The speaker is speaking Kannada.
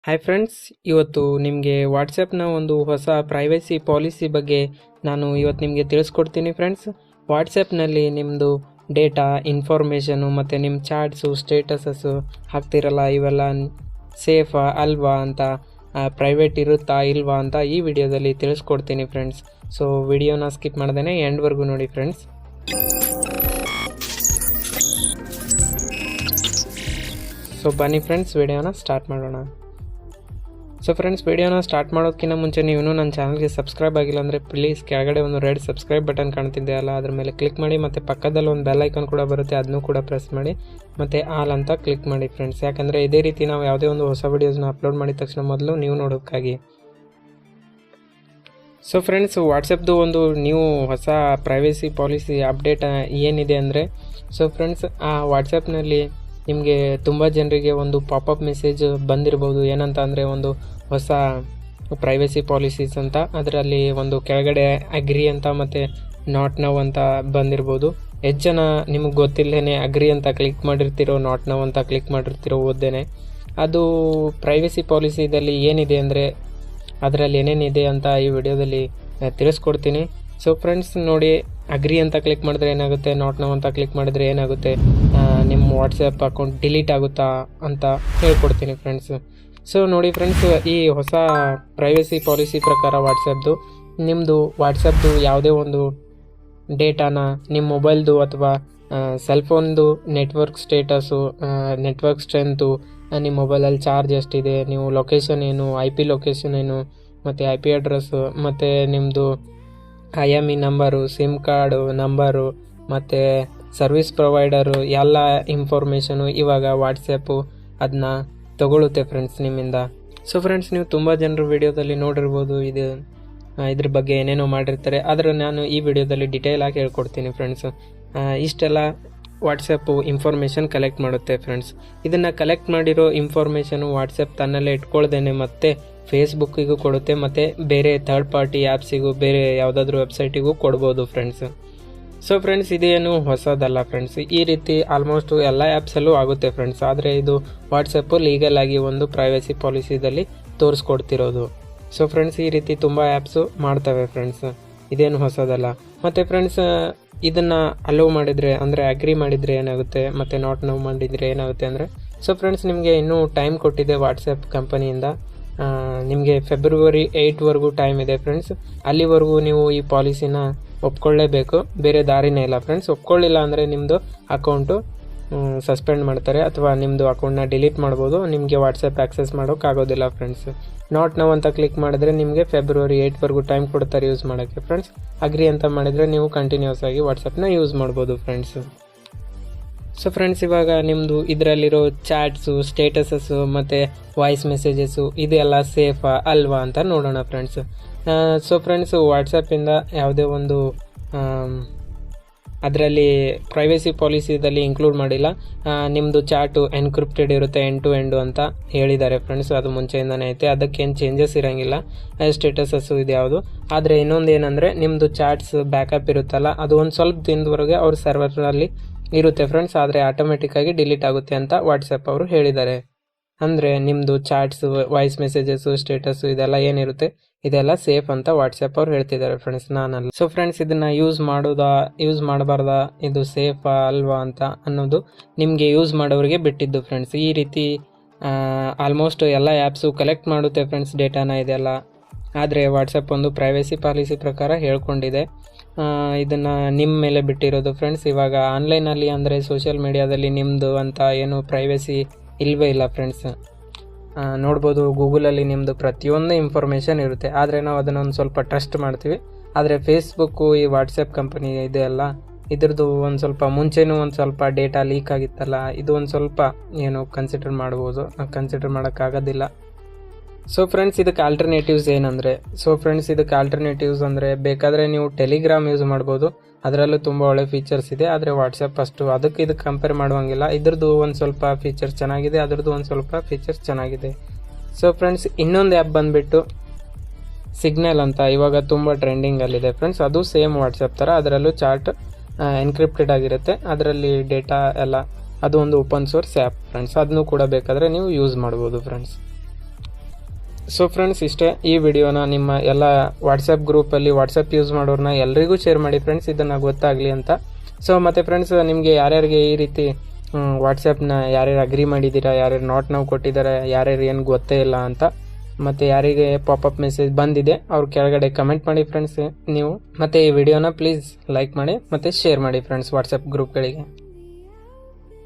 ಹಾಯ್ ಫ್ರೆಂಡ್ಸ್, ಇವತ್ತು ನಿಮಗೆ ವಾಟ್ಸಪ್ನ ಒಂದು ಹೊಸ ಪ್ರೈವಸಿ ಪಾಲಿಸಿ ಬಗ್ಗೆ ನಾನು ಇವತ್ತು ನಿಮಗೆ ತಿಳಿಸ್ಕೊಡ್ತೀನಿ ಫ್ರೆಂಡ್ಸ್. ವಾಟ್ಸಪ್ನಲ್ಲಿ ನಿಮ್ಮದು ಡೇಟಾ, ಇನ್ಫಾರ್ಮೇಷನು ಮತ್ತು ನಿಮ್ಮ ಚಾಟ್ಸು, ಸ್ಟೇಟಸಸ್ಸು ಹಾಕ್ತಿರಲ್ಲ, ಇವೆಲ್ಲ ಸೇಫಾ ಅಲ್ವಾ ಅಂತ, ಪ್ರೈವೇಟ್ ಇರುತ್ತಾ ಇಲ್ವಾ ಅಂತ ಈ ವಿಡಿಯೋದಲ್ಲಿ ತಿಳಿಸ್ಕೊಡ್ತೀನಿ ಫ್ರೆಂಡ್ಸ್. ಸೊ ವಿಡಿಯೋನ ಸ್ಕಿಪ್ ಮಾಡ್ದೇ ಎಂಡ್ವರೆಗೂ ನೋಡಿ ಫ್ರೆಂಡ್ಸ್. ಸೊ ಬನ್ನಿ ಫ್ರೆಂಡ್ಸ್, ವಿಡಿಯೋನ ಸ್ಟಾರ್ಟ್ ಮಾಡೋಣ. ಸೊ ಫ್ರೆಂಡ್ಸ್, ವಿಡಿಯೋನ ಸ್ಟಾರ್ಟ್ ಮಾಡೋದಕ್ಕಿಂತ ಮುಂಚೆ ನೀವು ನನ್ನ ಚಾನಲ್ಗೆ ಸಬ್ಸ್ಕ್ರೈಬ್ ಆಗಿಲ್ಲ ಅಂದರೆ ಪ್ಲೀಸ್ ಕೆಳಗಡೆ ಒಂದು ರೆಡ್ ಸಬ್ಸ್ಕ್ರೈಬ್ ಬಟನ್ ಕಾಣ್ತಿದೆ ಅಲ್ಲ, ಅದ್ರ ಮೇಲೆ ಕ್ಲಿಕ್ ಮಾಡಿ. ಮತ್ತು ಪಕ್ಕದಲ್ಲಿ ಒಂದು ಬೆಲ್ ಐಕಾನ್ ಕೂಡ ಬರುತ್ತೆ, ಅದನ್ನು ಕೂಡ ಪ್ರೆಸ್ ಮಾಡಿ. ಮತ್ತು ಆಲ್ ಅಂತ ಕ್ಲಿಕ್ ಮಾಡಿ ಫ್ರೆಂಡ್ಸ್, ಯಾಕಂದರೆ ಇದೇ ರೀತಿ ನಾವು ಯಾವುದೇ ಒಂದು ಹೊಸ ವಿಡಿಯೋಸ್ನ ಅಪ್ಲೋಡ್ ಮಾಡಿದ ತಕ್ಷಣ ಮೊದಲು ನೀವು ನೋಡೋಕ್ಕಾಗಿ. ಸೊ ಫ್ರೆಂಡ್ಸ್, ವಾಟ್ಸಪ್ದು ಒಂದು ನೀವು ಹೊಸ ಪ್ರೈವಸಿ ಪಾಲಿಸಿ ಅಪ್ಡೇಟ್ ಏನಿದೆ ಅಂದರೆ, ಸೊ ಫ್ರೆಂಡ್ಸ್, ಆ ವಾಟ್ಸಪ್ನಲ್ಲಿ ನಿಮಗೆ ತುಂಬ ಜನರಿಗೆ ಒಂದು ಪಾಪಪ್ ಮೆಸೇಜ್ ಬಂದಿರ್ಬೋದು. ಏನಂತ ಅಂದರೆ, ಒಂದು ಹೊಸ ಪ್ರೈವಸಿ ಪಾಲಿಸೀಸ್ ಅಂತ, ಅದರಲ್ಲಿ ಒಂದು ಕೆಳಗಡೆ ಅಗ್ರಿ ಅಂತ ಮತ್ತು ನಾಟ್ ನೌ ಅಂತ ಬಂದಿರ್ಬೋದು. ಹೆಚ್ಚು ಜನ ನಿಮಗೆ ಗೊತ್ತಿಲ್ಲದೇ ಅಗ್ರಿ ಅಂತ ಕ್ಲಿಕ್ ಮಾಡಿರ್ತೀರೋ, ನಾಟ್ ನೌ ಅಂತ ಕ್ಲಿಕ್ ಮಾಡಿರ್ತೀರೋ ಓದ್ದೇನೆ. ಅದು ಪ್ರೈವಸಿ ಪಾಲಿಸಿದಲ್ಲಿ ಏನಿದೆ ಅಂದರೆ, ಅದರಲ್ಲಿ ಏನೇನಿದೆ ಅಂತ ಈ ವಿಡಿಯೋದಲ್ಲಿ ತಿಳಿಸ್ಕೊಡ್ತೀನಿ. ಸೊ ಫ್ರೆಂಡ್ಸ್ ನೋಡಿ, ಅಗ್ರಿ ಅಂತ ಕ್ಲಿಕ್ ಮಾಡಿದ್ರೆ ಏನಾಗುತ್ತೆ, ನಾಟ್ ನೌ ಅಂತ ಕ್ಲಿಕ್ ಮಾಡಿದ್ರೆ ಏನಾಗುತ್ತೆ, ನಿಮ್ಮ ವಾಟ್ಸಪ್ ಅಕೌಂಟ್ ಡಿಲೀಟ್ ಆಗುತ್ತಾ ಅಂತ ಹೇಳ್ಕೊಡ್ತೀನಿ ಫ್ರೆಂಡ್ಸ್. ಸೊ ನೋಡಿ ಫ್ರೆಂಡ್ಸ್, ಈ ಹೊಸ ಪ್ರೈವಸಿ ಪಾಲಿಸಿ ಪ್ರಕಾರ ನಿಮ್ಮದು ವಾಟ್ಸಪ್ದು ಯಾವುದೇ ಒಂದು ಡೇಟಾನ ನಿಮ್ಮ ಮೊಬೈಲ್ದು ಅಥವಾ ಸೆಲ್ಫೋನ್ದು ನೆಟ್ವರ್ಕ್ ಸ್ಟೇಟಸು, ನೆಟ್ವರ್ಕ್ ಸ್ಟ್ರೆಂತು, ನಿಮ್ಮ ಮೊಬೈಲಲ್ಲಿ ಚಾರ್ಜ್ ಎಷ್ಟಿದೆ, ನೀವು ಲೊಕೇಶನ್ ಏನು, IP ಲೊಕೇಶನ್ ಏನು, ಮತ್ತು IP ಅಡ್ರೆಸ್ಸು, ಮತ್ತು ನಿಮ್ಮದು IME number, sim card number, ಮತ್ತು ಸರ್ವಿಸ್ ಪ್ರೊವೈಡರು ಎಲ್ಲ ಇನ್ಫಾರ್ಮೇಷನು ಇವಾಗ ವಾಟ್ಸಪ್ಪು ಅದನ್ನ ತಗೊಳುತ್ತೆ ಫ್ರೆಂಡ್ಸ್ ನಿಮ್ಮಿಂದ. ಸೊ ಫ್ರೆಂಡ್ಸ್, ನೀವು ತುಂಬ ಜನರು ವಿಡಿಯೋದಲ್ಲಿ ನೋಡಿರ್ಬೋದು, ಇದ್ರ ಬಗ್ಗೆ ಏನೇನೋ ಮಾಡಿರ್ತಾರೆ. ಆದರೆ ನಾನು ಈ ವಿಡಿಯೋದಲ್ಲಿ ಡಿಟೇಲ್ ಆಗಿ ಹೇಳ್ಕೊಡ್ತೀನಿ ಫ್ರೆಂಡ್ಸ್. ಇಷ್ಟೆಲ್ಲ ವಾಟ್ಸಪ್ಪು ಇನ್ಫಾರ್ಮೇಷನ್ ಕಲೆಕ್ಟ್ ಮಾಡುತ್ತೆ ಫ್ರೆಂಡ್ಸ್. ಇದನ್ನು ಕಲೆಕ್ಟ್ ಮಾಡಿರೋ ಇನ್ಫಾರ್ಮೇಷನು ವಾಟ್ಸಪ್ ತನ್ನಲ್ಲೇ ಇಟ್ಕೊಳ್ದೇನೆ ಮತ್ತೆ ಫೇಸ್ಬುಕ್ಕಿಗೂ ಕೊಡುತ್ತೆ, ಮತ್ತು ಬೇರೆ ಥರ್ಡ್ ಪಾರ್ಟಿ ಆ್ಯಪ್ಸಿಗೂ, ಬೇರೆ ಯಾವುದಾದ್ರೂ ವೆಬ್ಸೈಟಿಗೂ ಕೊಡ್ಬೋದು ಫ್ರೆಂಡ್ಸ್. ಸೊ ಫ್ರೆಂಡ್ಸ್, ಇದೇನು ಹೊಸದಲ್ಲ ಫ್ರೆಂಡ್ಸ್, ಈ ರೀತಿ ಆಲ್ಮೋಸ್ಟ್ ಎಲ್ಲ ಆ್ಯಪ್ಸಲ್ಲೂ ಆಗುತ್ತೆ ಫ್ರೆಂಡ್ಸ್. ಆದರೆ ಇದು ವಾಟ್ಸಪ್ಪು ಲೀಗಲ್ ಆಗಿ ಒಂದು ಪ್ರೈವಸಿ ಪಾಲಿಸಿದಲ್ಲಿ ತೋರಿಸ್ಕೊಡ್ತಿರೋದು. ಸೊ ಫ್ರೆಂಡ್ಸ್, ಈ ರೀತಿ ತುಂಬ ಆ್ಯಪ್ಸು ಮಾಡ್ತವೆ ಫ್ರೆಂಡ್ಸ್, ಇದೇನು ಹೊಸದಲ್ಲ. ಮತ್ತು ಫ್ರೆಂಡ್ಸ್, ಇದನ್ನು ಅಲೋವ್ ಮಾಡಿದರೆ ಅಂದರೆ ಅಗ್ರಿ ಮಾಡಿದರೆ ಏನಾಗುತ್ತೆ, ಮತ್ತು ನಾಟ್ ನೌ ಮಾಡಿದರೆ ಏನಾಗುತ್ತೆ ಅಂದರೆ, ಸೊ ಫ್ರೆಂಡ್ಸ್, ನಿಮಗೆ ಇನ್ನೂ ಟೈಮ್ ಕೊಟ್ಟಿದೆ ವಾಟ್ಸಪ್ ಕಂಪನಿಯಿಂದ. ನಿಮಗೆ ಫೆಬ್ರವರಿ 8ವರೆಗೂ ಟೈಮ್ ಇದೆ ಫ್ರೆಂಡ್ಸ್. ಅಲ್ಲಿವರೆಗೂ ನೀವು ಈ ಪಾಲಿಸಿನ ಒಪ್ಕೊಳ್ಳೇಬೇಕು, ಬೇರೆ ದಾರಿನೇ ಇಲ್ಲ ಫ್ರೆಂಡ್ಸ್. ಒಪ್ಕೊಳ್ಳಿಲ್ಲ ಅಂದರೆ ನಿಮ್ಮದು ಅಕೌಂಟು ಸಸ್ಪೆಂಡ್ ಮಾಡ್ತಾರೆ, ಅಥವಾ ನಿಮ್ಮದು ಅಕೌಂಟ್ನ ಡಿಲೀಟ್ ಮಾಡ್ಬೋದು. ನಿಮಗೆ ವಾಟ್ಸಪ್ ಆ್ಯಕ್ಸೆಸ್ ಮಾಡೋಕ್ಕಾಗೋದಿಲ್ಲ ಫ್ರೆಂಡ್ಸ್. ನಾಟ್ ನೌ ಅಂತ ಕ್ಲಿಕ್ ಮಾಡಿದ್ರೆ ನಿಮಗೆ ಫೆಬ್ರವರಿ 8ವರೆಗೂ ಟೈಮ್ ಕೊಡ್ತಾರೆ ಯೂಸ್ ಮಾಡೋಕ್ಕೆ ಫ್ರೆಂಡ್ಸ್. ಅಗ್ರಿ ಅಂತ ಮಾಡಿದರೆ ನೀವು ಕಂಟಿನ್ಯೂಸ್ ಆಗಿ ವಾಟ್ಸಪ್ನ ಯೂಸ್ ಮಾಡ್ಬೋದು ಫ್ರೆಂಡ್ಸ್. ಸೊ ಫ್ರೆಂಡ್ಸ್, ಇವಾಗ ನಿಮ್ಮದು ಇದರಲ್ಲಿರೋ ಚಾಟ್ಸು, ಸ್ಟೇಟಸಸ್ಸು ಮತ್ತು ವಾಯ್ಸ್ ಮೆಸೇಜಸ್ಸು ಇದೆಲ್ಲ ಸೇಫಾ ಅಲ್ವಾ ಅಂತ ನೋಡೋಣ ಫ್ರೆಂಡ್ಸ್. ಸೊ ಫ್ರೆಂಡ್ಸ್, ವಾಟ್ಸಪ್ಪಿಂದ ಯಾವುದೇ ಒಂದು ಅದರಲ್ಲಿ ಪ್ರೈವಸಿ ಪಾಲಿಸಿದಲ್ಲಿ ಇನ್ಕ್ಲೂಡ್ ಮಾಡಿಲ್ಲ. ನಿಮ್ಮದು ಚಾಟು ಎನ್ಕ್ರಿಪ್ಟೆಡ್ ಇರುತ್ತೆ, ಎಂಡ್ ಟು ಎಂಡು ಅಂತ ಹೇಳಿದ್ದಾರೆ ಫ್ರೆಂಡ್ಸ್. ಅದು ಮುಂಚೆಯಿಂದನೇ ಐತೆ, ಅದಕ್ಕೇನು ಚೇಂಜಸ್ ಇರೋಂಗಿಲ್ಲ. ಸ್ಟೇಟಸಸ್ಸು ಇದು ಯಾವುದು. ಆದರೆ ಇನ್ನೊಂದು ಏನಂದರೆ, ನಿಮ್ಮದು ಚಾಟ್ಸ್ ಬ್ಯಾಕಪ್ ಇರುತ್ತಲ್ಲ, ಅದು ಒಂದು ಸ್ವಲ್ಪ ದಿನದವರೆಗೆ ಅವ್ರ ಸರ್ವರಲ್ಲಿ ಇರುತ್ತೆ ಫ್ರೆಂಡ್ಸ್. ಆದರೆ ಆಟೋಮೆಟಿಕ್ಕಾಗಿ ಡಿಲೀಟ್ ಆಗುತ್ತೆ ಅಂತ ವಾಟ್ಸಪ್ ಅವರು ಹೇಳಿದ್ದಾರೆ. ಅಂದರೆ ನಿಮ್ಮದು ಚಾಟ್ಸು, ವಾಯ್ಸ್ ಮೆಸೇಜಸ್ಸು, ಸ್ಟೇಟಸ್ಸು ಇದೆಲ್ಲ ಏನಿರುತ್ತೆ ಇದೆಲ್ಲ ಸೇಫ್ ಅಂತ ವಾಟ್ಸಪ್ ಅವ್ರು ಹೇಳ್ತಿದ್ದಾರೆ ಫ್ರೆಂಡ್ಸ್, ನಾನಲ್ಲ. ಸೊ ಫ್ರೆಂಡ್ಸ್, ಇದನ್ನು ಯೂಸ್ ಮಾಡಬಾರ್ದಾ, ಇದು ಸೇಫಾ ಅಲ್ವಾ ಅಂತ ಅನ್ನೋದು ನಿಮಗೆ ಯೂಸ್ ಮಾಡೋರಿಗೆ ಬಿಟ್ಟಿದ್ದು ಫ್ರೆಂಡ್ಸ್. ಈ ರೀತಿ ಆಲ್ಮೋಸ್ಟ್ ಎಲ್ಲ ಆ್ಯಪ್ಸು ಕಲೆಕ್ಟ್ ಮಾಡುತ್ತೆ ಫ್ರೆಂಡ್ಸ್ ಡೇಟಾನ, ಇದೆಲ್ಲ. ಆದರೆ ವಾಟ್ಸಪ್ ಒಂದು ಪ್ರೈವಸಿ ಪಾಲಿಸಿ ಪ್ರಕಾರ ಹೇಳ್ಕೊಂಡಿದೆ. ಇದನ್ನು ನಿಮ್ಮ ಮೇಲೆ ಬಿಟ್ಟಿರೋದು ಫ್ರೆಂಡ್ಸ್. ಇವಾಗ ಆನ್ಲೈನಲ್ಲಿ ಅಂದರೆ ಸೋಷಿಯಲ್ ಮೀಡಿಯಾದಲ್ಲಿ ನಿಮ್ಮದು ಅಂತ ಏನು ಪ್ರೈವಸಿ ಇಲ್ಲವೇ ಇಲ್ಲ ಫ್ರೆಂಡ್ಸ್. ನೋಡ್ಬೋದು, ಗೂಗಲಲ್ಲಿ ನಿಮ್ಮದು ಪ್ರತಿಯೊಂದು ಇನ್ಫಾರ್ಮೇಷನ್ ಇರುತ್ತೆ, ಆದರೆ ನಾವು ಅದನ್ನು ಒಂದು ಸ್ವಲ್ಪ ಟ್ರಸ್ಟ್ ಮಾಡ್ತೀವಿ. ಆದರೆ ಫೇಸ್ಬುಕ್ಕು, ಈ ವಾಟ್ಸಪ್ ಕಂಪನಿ ಇದೆ ಅಲ್ಲ, ಇದ್ರದ್ದು ಒಂದು ಸ್ವಲ್ಪ ಮುಂಚೆನೂ ಒಂದು ಸ್ವಲ್ಪ ಡೇಟಾ ಲೀಕ್ ಆಗಿತ್ತಲ್ಲ, ಇದು ಒಂದು ಸ್ವಲ್ಪ ಏನು ಕನ್ಸಿಡರ್ ಮಾಡ್ಬೋದು, ಕನ್ಸಿಡರ್ ಮಾಡೋಕ್ಕಾಗೋದಿಲ್ಲ. ಸೊ ಫ್ರೆಂಡ್ಸ್, ಇದಕ್ಕೆ ಆಲ್ಟರ್ನೇಟಿವ್ಸ್ ಏನಂದರೆ, ಅಂದರೆ ಬೇಕಾದರೆ ನೀವು ಟೆಲಿಗ್ರಾಮ್ ಯೂಸ್ ಮಾಡ್ಬೋದು, ಅದರಲ್ಲೂ ತುಂಬ ಒಳ್ಳೆ ಫೀಚರ್ಸ್ ಇದೆ. ಆದರೆ ವಾಟ್ಸಪ್ ಅಷ್ಟು ಇದಕ್ಕೆ ಕಂಪೇರ್ ಮಾಡುವಂಗಿಲ್ಲ. ಇದ್ರದ್ದು ಒಂದು ಸ್ವಲ್ಪ ಫೀಚರ್ಸ್ ಚೆನ್ನಾಗಿದೆ, ಅದರದ್ದು ಒಂದು ಸ್ವಲ್ಪ ಫೀಚರ್ಸ್ ಚೆನ್ನಾಗಿದೆ. ಸೊ ಫ್ರೆಂಡ್ಸ್, ಇನ್ನೊಂದು ಆ್ಯಪ್ ಬಂದುಬಿಟ್ಟು ಸಿಗ್ನಲ್ ಅಂತ, ಇವಾಗ ತುಂಬ ಟ್ರೆಂಡಿಂಗಲ್ಲಿದೆ ಫ್ರೆಂಡ್ಸ್. ಅದು ಸೇಮ್ ವಾಟ್ಸಪ್ ಥರ, ಅದರಲ್ಲೂ ಚಾಟ್ ಎನ್ಕ್ರಿಪ್ಟೆಡ್ ಆಗಿರುತ್ತೆ, ಅದರಲ್ಲಿ ಡೇಟಾ ಎಲ್ಲ. ಅದು ಒಂದು ಓಪನ್ ಸೋರ್ಸ್ ಆ್ಯಪ್ ಫ್ರೆಂಡ್ಸ್, ಅದನ್ನು ಕೂಡ ಬೇಕಾದರೆ ನೀವು ಯೂಸ್ ಮಾಡ್ಬೋದು ಫ್ರೆಂಡ್ಸ್. ಸೊ ಫ್ರೆಂಡ್ಸ್, ಇಷ್ಟೇ ಈ ವಿಡಿಯೋನ ನಿಮ್ಮ ಎಲ್ಲ ವಾಟ್ಸಪ್ ಗ್ರೂಪಲ್ಲಿ ವಾಟ್ಸಪ್ ಯೂಸ್ ಮಾಡೋರನ್ನ ಎಲ್ರಿಗೂ ಶೇರ್ ಮಾಡಿ ಫ್ರೆಂಡ್ಸ್, ಇದನ್ನು ಗೊತ್ತಾಗಲಿ ಅಂತ. ಸೊ ಮತ್ತು ಫ್ರೆಂಡ್ಸ್, ನಿಮಗೆ ಯಾರ್ಯಾರಿಗೆ ಈ ರೀತಿ ವಾಟ್ಸಪ್ನ ಯಾರ್ಯಾರು ಅಗ್ರಿ ಮಾಡಿದ್ದೀರಾ, ಯಾರ್ಯಾರು ನಾಟ್ ನಾವು ಕೊಟ್ಟಿದ್ದಾರೆ, ಯಾರ್ಯಾರು ಏನು ಗೊತ್ತೇ ಇಲ್ಲ ಅಂತ, ಮತ್ತು ಯಾರಿಗೆ ಪಾಪಪ್ ಮೆಸೇಜ್ ಬಂದಿದೆ ಅವ್ರು ಕೆಳಗಡೆ ಕಮೆಂಟ್ ಮಾಡಿ ಫ್ರೆಂಡ್ಸ್ ನೀವು. ಮತ್ತು ಈ ವಿಡಿಯೋನ ಪ್ಲೀಸ್ ಲೈಕ್ ಮಾಡಿ ಮತ್ತು ಶೇರ್ ಮಾಡಿ ಫ್ರೆಂಡ್ಸ್ ವಾಟ್ಸಪ್ ಗ್ರೂಪ್ಗಳಿಗೆ.